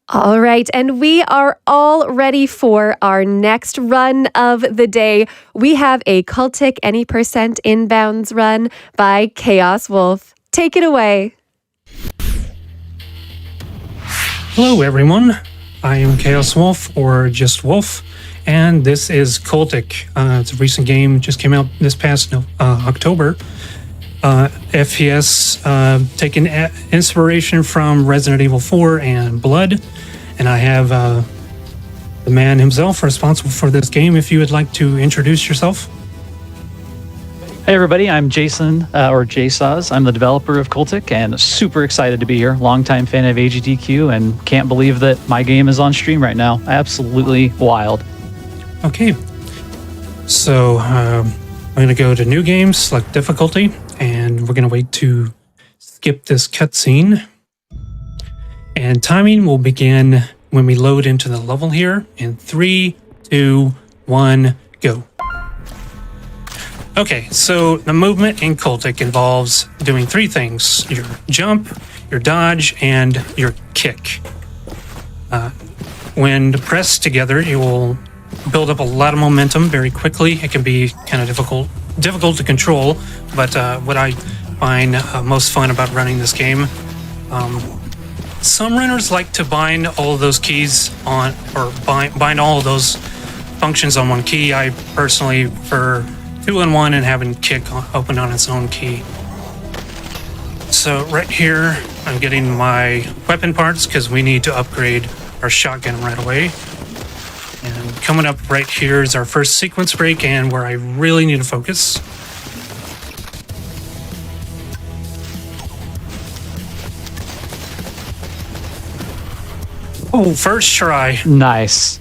All right, and we are all ready for our next run of the day. We have a CULTIC any percent inbounds run by Chaos Wolf. Take it away. Hello everyone, I am Chaos Wolf, or just Wolf, and this is CULTIC. It's a recent game, just came out this past October. FPS taking inspiration from Resident Evil 4 and Blood, and I have the man himself responsible for this game. If you would like to introduce yourself. Hey everybody, I'm Jason, or JSAWS. I'm the developer of CULTIC and super excited to be here. Longtime fan of AGDQ and can't believe that my game is on stream right now. Absolutely wild. Okay, so I'm going to go to New Game, select Difficulty, and we're going to wait to skip this cutscene. And timing will begin when we load into the level here in 3, 2, 1, go. Okay, so the movement in CULTIC involves doing three things: your jump, your dodge, and your kick. When pressed together, you will build up a lot of momentum very quickly. It can be kind of difficult to control, but what I find most fun about running this game, some runners like to bind all of those keys on, or bind all of those functions on one key. I personally prefer 2-in-1 and having kick open on its own key. So right here, I'm getting my weapon parts because we need to upgrade our shotgun right away. And coming up right here is our first sequence break, and where I really need to focus. Oh, first try. Nice.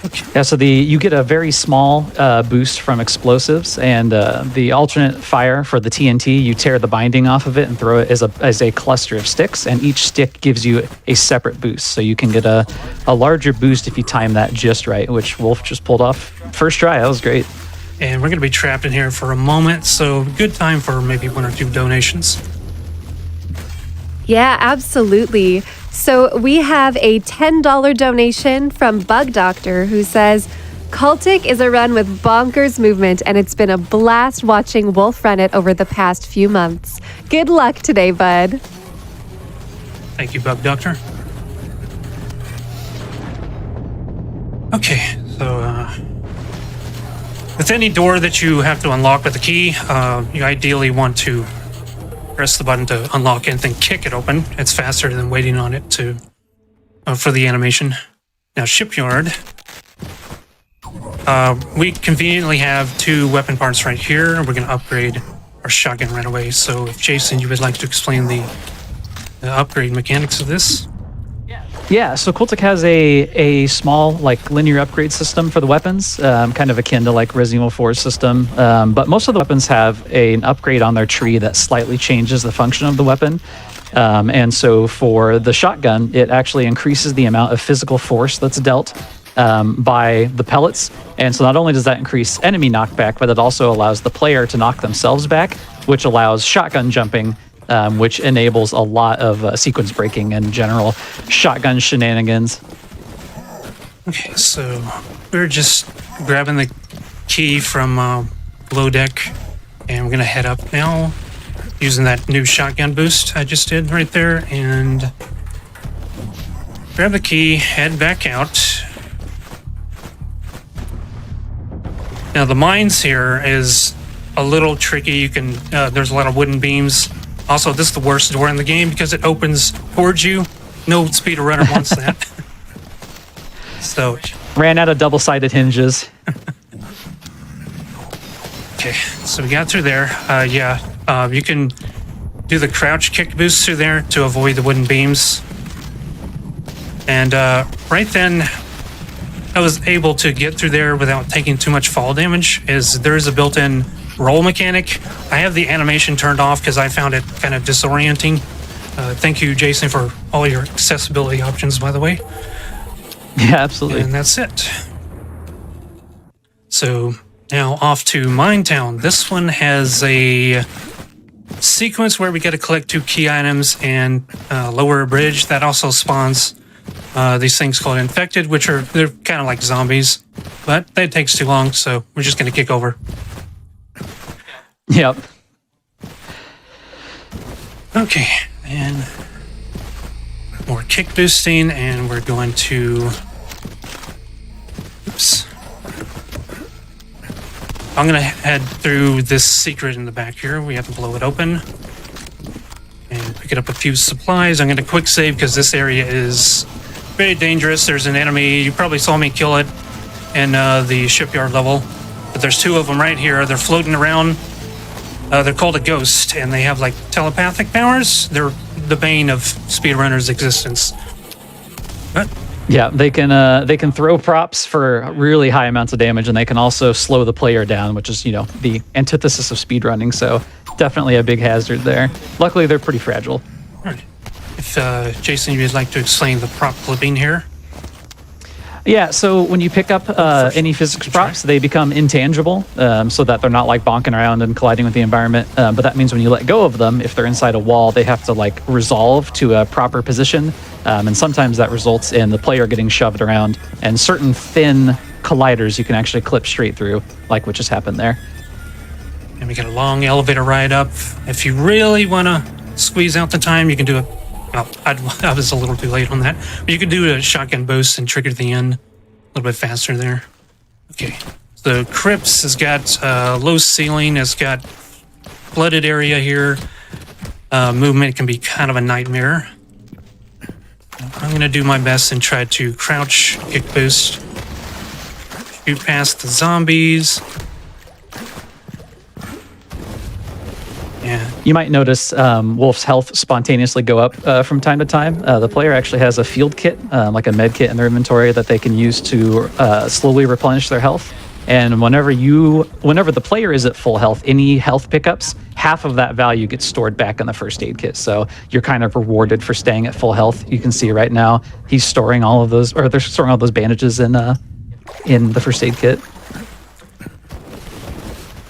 Okay. Yeah, so you get a very small boost from explosives, and the alternate fire for the TNT, you tear the binding off of it and throw it as a cluster of sticks, and each stick gives you a separate boost. So you can get a larger boost if you time that just right, which Wolf just pulled off first try. That was great. And we're going to be trapped in here for a moment, so good time for maybe 1 or 2 donations. Yeah, absolutely. So we have a $10 donation from Bug Doctor, who says, CULTIC is a run with bonkers movement, and it's been a blast watching Wolf run it over the past few months. Good luck today, bud. Thank you, Bug Doctor. Okay, so with any door that you have to unlock with the key, you ideally want to press the button to unlock it and then kick it open. It's faster than waiting on it to for the animation. Now, Shipyard. We conveniently have 2 weapon parts right here. We're going to upgrade our shotgun right away. So, if Jason, you would like to explain the upgrade mechanics of this? Yeah, so CULTIC has a small linear upgrade system for the weapons, kind of akin to Resident Evil 4's system. But most of the weapons have an upgrade on their tree that slightly changes the function of the weapon. And so for the shotgun, it actually increases the amount of physical force that's dealt by the pellets. And so not only does that increase enemy knockback, but it also allows the player to knock themselves back, which allows shotgun jumping, which enables a lot of sequence breaking and general shotgun shenanigans. Okay, so we're just grabbing the key from below deck, and we're going to head up now using that new shotgun boost I just did right there, and grab the key, head back out. Now the mines here is a little tricky. You can there's a lot of wooden beams. Also, this is the worst door in the game because it opens towards you. No speedrunner wants that. So, ran out of double-sided hinges. Okay, so we got through there. You can do the crouch kick boost through there to avoid the wooden beams. And right then, I was able to get through there without taking too much fall damage, as there is a built-in roll mechanic. I have the animation turned off because I found it kind of disorienting. Thank you, Jason, for all your accessibility options, by the way. Yeah, absolutely. And that's it. So now off to Minetown. This one has a sequence where we got to collect 2 key items and lower a bridge. That also spawns these things called infected, they're kind of like zombies, but that takes too long, so we're just going to kick over. Yep. Okay, and more kick boosting, and we're going to... Oops. I'm going to head through this secret in the back here. We have to blow it open and pick up a few supplies. I'm going to quick save because this area is very dangerous. There's an enemy. You probably saw me kill it in the shipyard level, but there's 2 of them right here. They're floating around. They're called a ghost, and they have like telepathic powers. They're the bane of speedrunners' existence. But Yeah, they can throw props for really high amounts of damage, and they can also slow the player down, which is, the antithesis of speedrunning. So definitely a big hazard there. Luckily, they're pretty fragile. all right. If Jason, you'd like to explain the prop clipping here. Yeah, so when you pick up any physics props, they become intangible, so that they're not like bonking around and colliding with the environment. But that means when you let go of them, if they're inside a wall, they have to like resolve to a proper position. And sometimes that results in the player getting shoved around, and certain thin colliders you can actually clip straight through, like what just happened there. And we got a long elevator ride up. If you really want to squeeze out the time, you can do it. Well, I was a little too late on that. But you can do a shotgun boost and trigger the end a little bit faster there. Okay. The crypts has got low ceiling. It's got flooded area here. Movement can be kind of a nightmare. I'm going to do my best and try to crouch, kick boost, shoot past the zombies. Yeah. You might notice Wolf's health spontaneously go up from time to time. The player actually has a field kit, like a med kit in their inventory that they can use to slowly replenish their health. And whenever the player is at full health, any health pickups, half of that value gets stored back in the first aid kit. So you're kind of rewarded for staying at full health. You can see right now he's storing all of those, or they're storing all those bandages in the first aid kit.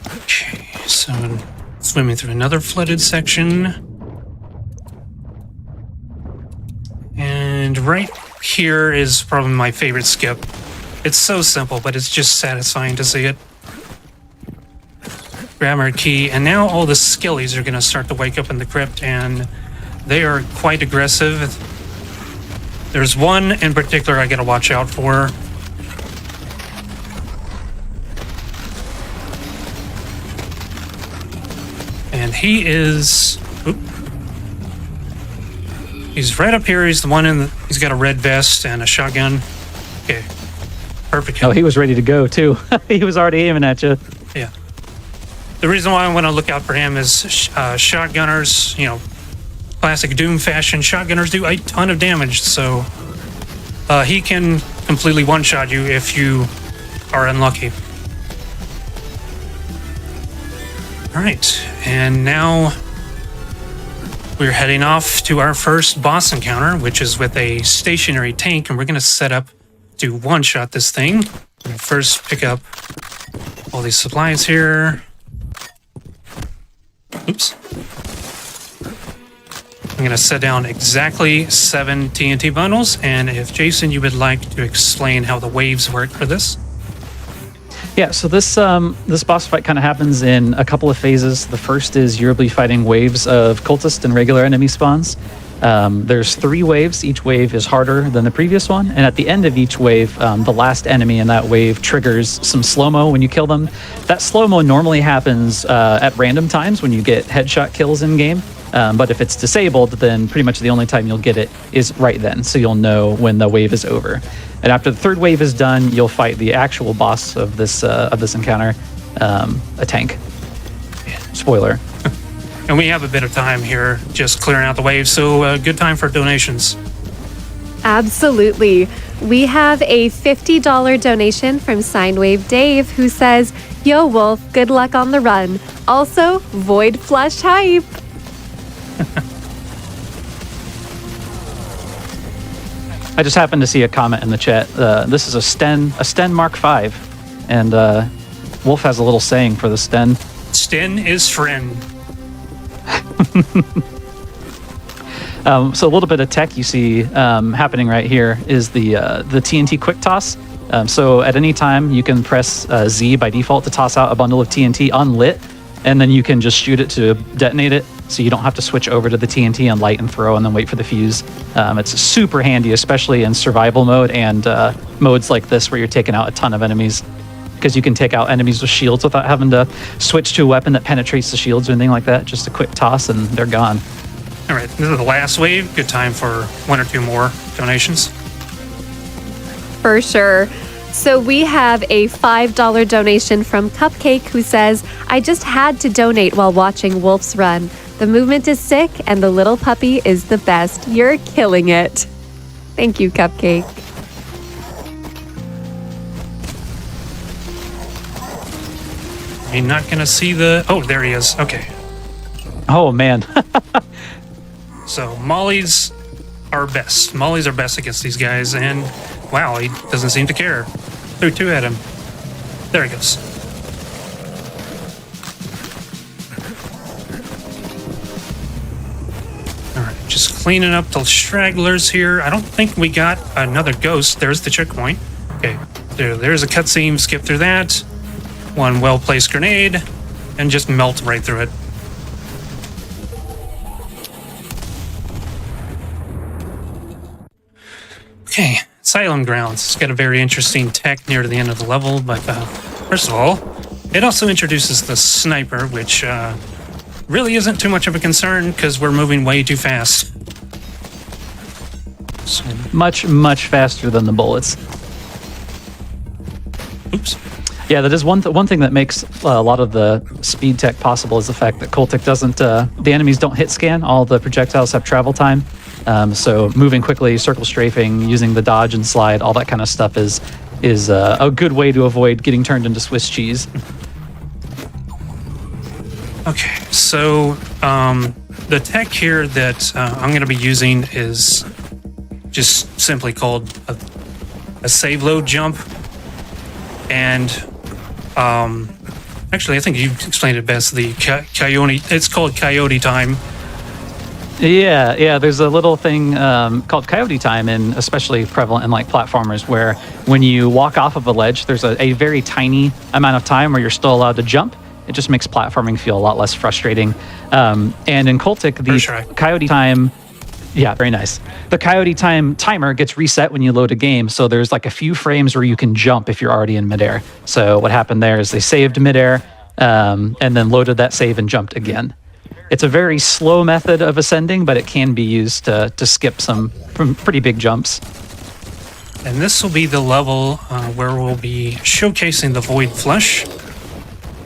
Okay, so swimming through another flooded section. And right here is probably my favorite skip. It's so simple, but it's just satisfying to see it. Grab our key, and now all the skillies are going to start to wake up in the crypt, and they are quite aggressive. There's one in particular I got to watch out for. And he is... Oop. He's right up here. He's the one he's got a red vest and a shotgun. Okay. Perfect. Oh, he was ready to go too. He was already aiming at you. Yeah. The reason why I want to look out for him is shotgunners, classic Doom fashion. Shotgunners do a ton of damage, so he can completely one-shot you if you are unlucky. All right, and now we're heading off to our first boss encounter, which is with a stationary tank, and we're going to set up to one-shot this thing. First, pick up all these supplies here. Oops. I'm going to set down exactly 7 TNT bundles, and if Jason, you would like to explain how the waves work for this. Yeah, so this boss fight kind of happens in a couple of phases. The first is you'll be fighting waves of cultist and regular enemy spawns. There's 3 waves. Each wave is harder than the previous one. And at the end of each wave, the last enemy in that wave triggers some slow-mo when you kill them. That slow-mo normally happens at random times when you get headshot kills in-game. But if it's disabled, then pretty much the only time you'll get it is right then. So you'll know when the wave is over. And after the 3rd wave is done, you'll fight the actual boss of this encounter, a tank. Spoiler. And we have a bit of time here just clearing out the waves, so good time for donations. Absolutely. We have a $50 donation from Sinewave Dave, who says, "Yo, Wolf, good luck on the run. Also, Void Flush hype." I just happened to see a comment in the chat. This is a Sten Mark V, and Wolf has a little saying for the Sten. Sten is friend. So a little bit of tech you see happening right here is the TNT quick toss. So at any time you can press Z by default to toss out a bundle of TNT unlit, and then you can just shoot it to detonate it. So you don't have to switch over to the TNT and light and throw and then wait for the fuse. It's super handy, especially in survival mode and modes like this where you're taking out a ton of enemies, because you can take out enemies with shields without having to switch to a weapon that penetrates the shields or anything like that. Just a quick toss and they're gone. All right, this is the last wave. Good time for one or two more donations. For sure. So we have a $5 donation from Cupcake, who says, I just had to donate while watching Wolf's Run. The movement is sick and the little puppy is the best. You're killing it. Thank you, Cupcake. You're not going to see the... Oh, there he is. Okay. Oh, man. So mollies are best. Mollies are best against these guys, and wow, he doesn't seem to care. Threw two at him. There he goes. All right, just cleaning up the stragglers here. I don't think we got another ghost. There's the checkpoint. Okay, there's a cutscene. Skip through that. One well-placed grenade, and just melt right through it. Okay, Asylum Grounds. It's got a very interesting tech near to the end of the level, but first of all, it also introduces the sniper, which really isn't too much of a concern because we're moving way too fast. So, Much faster than the bullets. oops. Yeah, that is one thing that makes a lot of the speed tech possible is the fact that CULTIC doesn't, the enemies don't hit scan. All the projectiles have travel time. So moving quickly, circle strafing, using the dodge and slide, all that kind of stuff is a good way to avoid getting turned into Swiss cheese. Okay, so the tech here that I'm going to be using is just simply called a save load jump. And actually, I think you explained it best. The coyote, it's called coyote time. Yeah. There's a little thing called coyote time, and especially prevalent in like platformers, where when you walk off of a ledge, there's a very tiny amount of time where you're still allowed to jump. It just makes platforming feel a lot less frustrating. And in CULTIC, the coyote time, yeah, very nice. The coyote time timer gets reset when you load a game, so there's like a few frames where you can jump if you're already in midair. So what happened there is they saved midair and then loaded that save and jumped again. It's a very slow method of ascending, but it can be used to skip some pretty big jumps. And this will be the level where we'll be showcasing the Void Flush,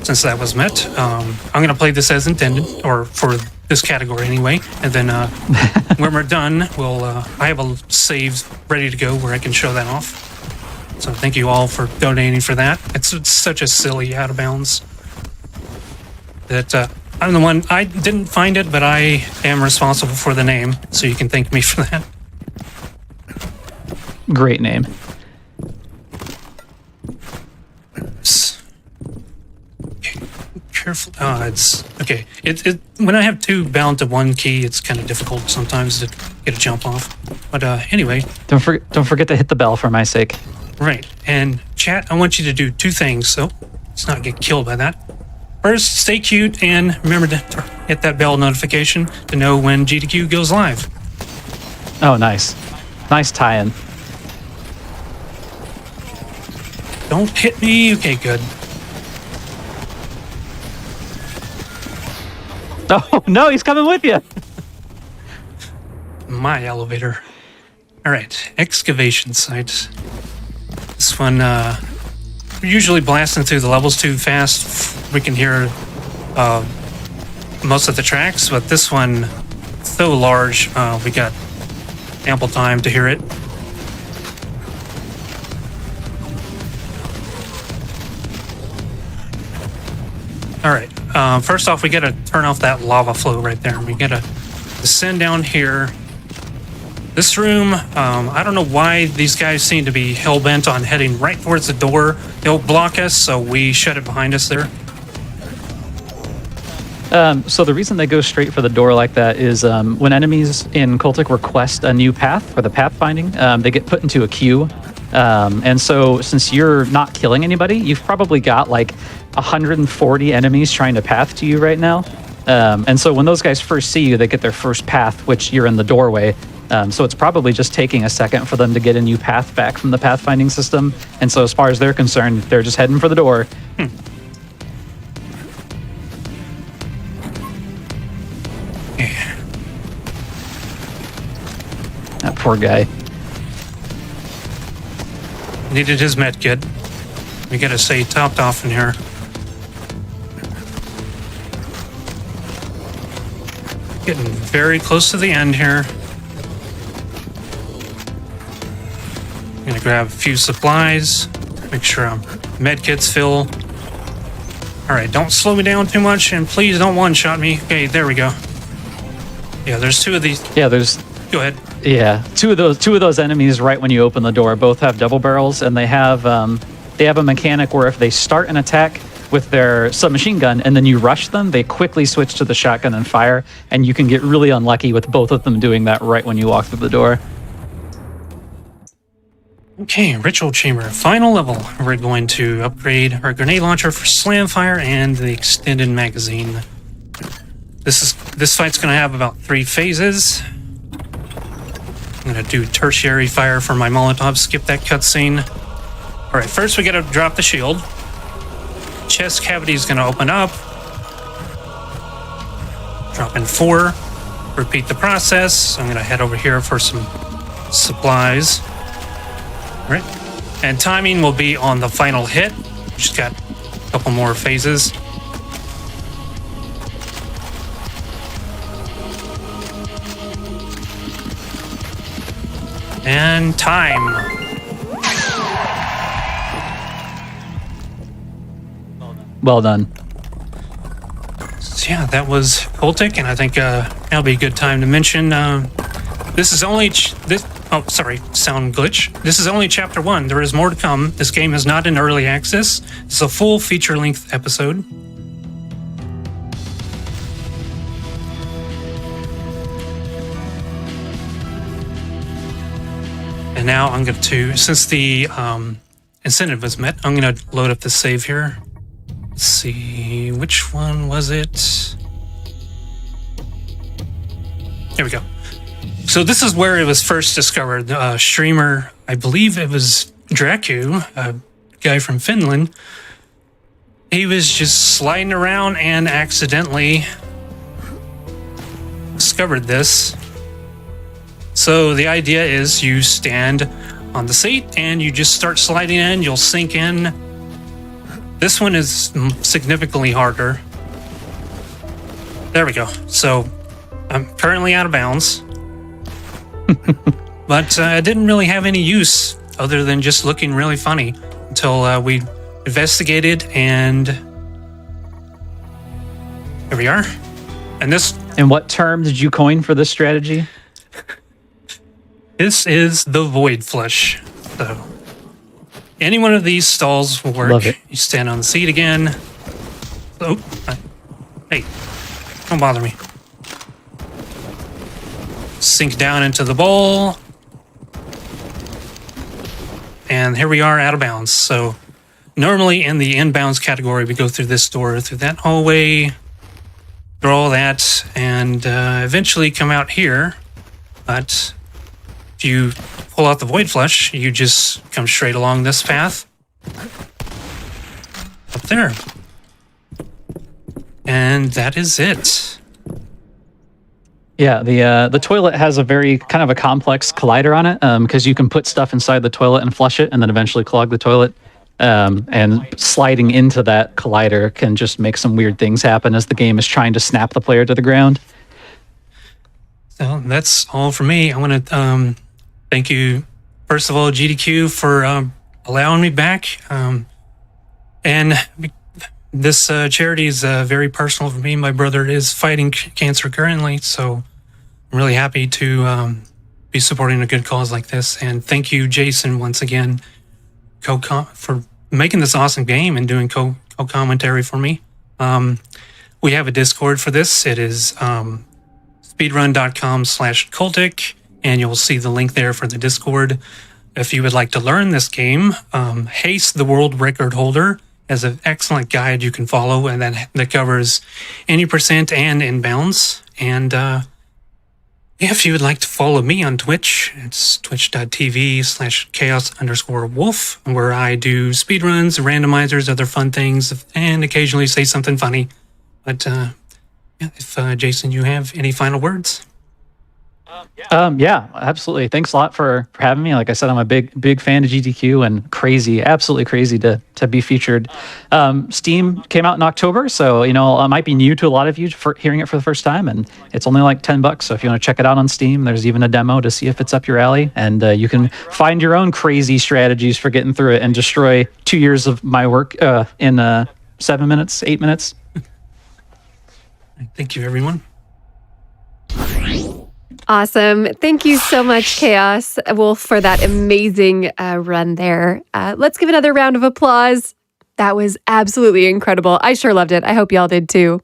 since that was met. I'm going to play this as intended, or for this category anyway, and then when we're done, I have a save ready to go where I can show that off. So thank you all for donating for that. It's such a silly out of bounds that I'm the one, I didn't find it, but I am responsible for the name, so you can thank me for that. Great name. Okay, careful. It's okay. It when I have two bound to one key, it's kind of difficult sometimes to get a jump off. But anyway, Don't forget to hit the bell for my sake. right. And chat, I want you to do two things, so let's not get killed by that. First, stay cute and remember to hit that bell notification to know when GDQ goes live. Oh, nice. Nice tie-in. Don't hit me. Okay, good. Oh, no, he's coming with you. My elevator. All right, excavation site. This one, we're usually blasting through the levels too fast. We can hear most of the tracks, but this one, so large, we got ample time to hear it. All right, first off, we gotta turn off that lava flow right there. We gotta descend down here. This room, I don't know why these guys seem to be hell-bent on heading right towards the door. They'll block us, so we shut it behind us there. So the reason they go straight for the door like that is when enemies in Cultic request a new path for the pathfinding, they get put into a queue. And so since you're not killing anybody, you've probably got like 140 enemies trying to path to you right now. And so when those guys first see you, they get their first path, which you're in the doorway. So it's probably just taking a second for them to get a new path back from the pathfinding system. And so as far as they're concerned, they're just heading for the door. Yeah. That poor guy. Needed his med kit. We gotta stay topped off in here. Getting very close to the end here. I'm gonna grab a few supplies. Make sure med kits fill. All right, don't slow me down too much, and please don't one-shot me. Okay, there we go. Yeah, there's two of these. Yeah, there's... Go ahead. Yeah, two of those enemies right when you open the door both have double barrels, and they have a mechanic where if they start an attack with their submachine gun and then you rush them, they quickly switch to the shotgun and fire, and you can get really unlucky with both of them doing that right when you walk through the door. Okay, ritual chamber, final level. We're going to upgrade our grenade launcher for slam fire and the extended magazine. This fight's going to have about 3 phases. I'm going to do tertiary fire for my Molotov, skip that cutscene. All right, first we got to drop the shield. Chest cavity is going to open up. Drop in 4. Repeat the process. I'm going to head over here for some supplies. All right, and timing will be on the final hit. Just got a couple more phases. And time. Well done. So yeah, that was CULTIC, and I think that'll be a good time to mention. This is only oh, sorry, sound glitch. This is only chapter 1. There is more to come. This game is not in early access. It's a full feature-length episode. And now I'm going to, since the incentive was met, I'm going to load up the save here. Let's see, which one was it? There we go. So this is where it was first discovered. Streamer, I believe it was AGDQ, a guy from Finland. He was just sliding around and accidentally discovered this. So the idea is you stand on the seat and you just start sliding in, you'll sink in. This one is significantly harder. There we go. So I'm currently out of bounds. But I didn't really have any use other than just looking really funny until we investigated, and here we are. And what term did you coin for this strategy? This is the Void Flush. So any one of these stalls will work. Love it. You stand on the seat again. Oh, hey, don't bother me. Sink down into the bowl. And here we are out of bounds. So normally in the inbounds category, we go through this door, through that hallway, through all that, and eventually come out here. But if you pull out the Void Flush, you just come straight along this path. Up there. And that is it. Yeah, the toilet has a very kind of a complex collider on it because you can put stuff inside the toilet and flush it and then eventually clog the toilet. And sliding into that collider can just make some weird things happen as the game is trying to snap the player to the ground. So that's all for me. I want to thank you, first of all, AGDQ, for allowing me back. And this charity is very personal for me. My brother is fighting cancer currently, so I'm really happy to be supporting a good cause like this. And thank you, Jason, once again, for making this awesome game and doing co-commentary for me. we have a Discord for this. It is speedrun.com/cultic, and you'll see the link there for the Discord. If you would like to learn this game, Haste, the world record holder, has an excellent guide you can follow, and that covers any percent and inbounds. And if you would like to follow me on Twitch, it's twitch.tv/chaos_wolf, where I do speedruns, randomizers, other fun things, and occasionally say something funny. But if Jason, you have any final words? Yeah, absolutely. Thanks a lot for having me. Like I said, I'm a big fan of GDQ and absolutely crazy to be featured. Steam came out in October, so it might be new to a lot of you for hearing it for the first time, and it's only like $10. So if you want to check it out on Steam, there's even a demo to see if it's up your alley, and you can find your own crazy strategies for getting through it and destroy 2 years of my work in 7 minutes, 8 minutes. Thank you, everyone. Awesome. Thank you so much, Chaos Wolf, for that amazing run there. Let's give another round of applause. That was absolutely incredible. I sure loved it. I hope y'all did too.